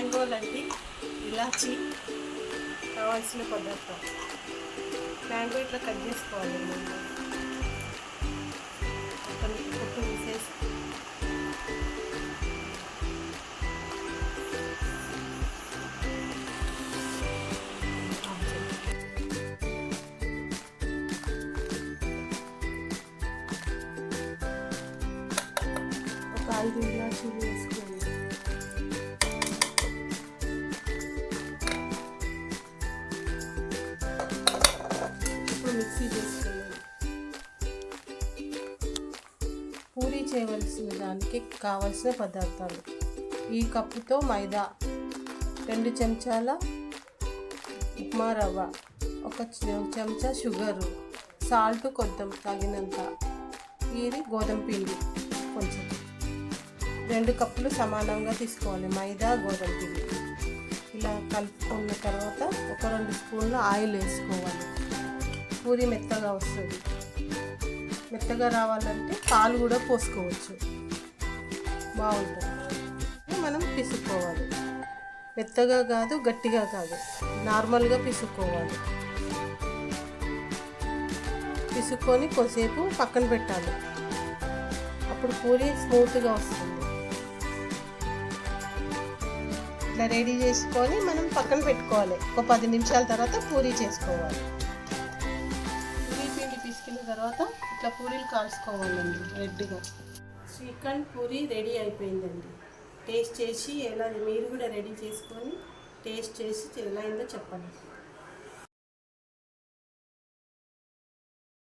Mango లాంటి ఇలాచి కావాల్సిన పదార్థం. మ్యాంగో ఇట్లా కట్ చేసుకోవాలి. పొట్టు తీసేసి ఒక 5 ఇలాచీలు వేసుకోండి. ఇప్పుడు మిక్సీ చేసుకోండి. పూరీ చేయవలసిన దానికి కావలసిన పదార్థాలు: ఈ కప్పుతో మైదా, 2 చెంచాల ఉప్మా రవ్వ, 1 చెంచా షుగరు, సాల్ట్ కొంచెం తగినంత, ఇది గోధుమ పిండి కొంచెం. 2 కప్పులు సమానంగా తీసుకోవాలి మైదా, గోధుమ పిండి. ఇలా కలుపుకున్న తర్వాత ఒక 2 స్పూన్ల ఆయిల్ వేసుకోవాలి. పూరి మెత్తగా వస్తుంది. మెత్తగా రావాలంటే పాలు కూడా పోసుకోవచ్చు, బాగుంటుంది. మనం పిసుకోవాలి. మెత్తగా కాదు, గట్టిగా కాదు, నార్మల్గా పిసుకోవాలి. పిసుకొని కొద్దిసేపు పక్కన పెట్టాలి. అప్పుడు పూరి స్మూత్గా వస్తుంది. ఇట్లా రెడీ చేసుకొని మనం పక్కన పెట్టుకోవాలి. ఒక 10 నిమిషాల తర్వాత పూరి చేసుకోవాలి. పూరీ పిండి పిసికిన తర్వాత ఇట్లా పూరీలు కాల్చుకోవాలండి రెడ్గా. చికెన్ పూరి రెడీ అయిపోయిందండి. టేస్ట్ చేసి ఎలా, మీరు కూడా రెడీ చేసుకొని టేస్ట్ చేసి ఎలా అయిందో చెప్పండి.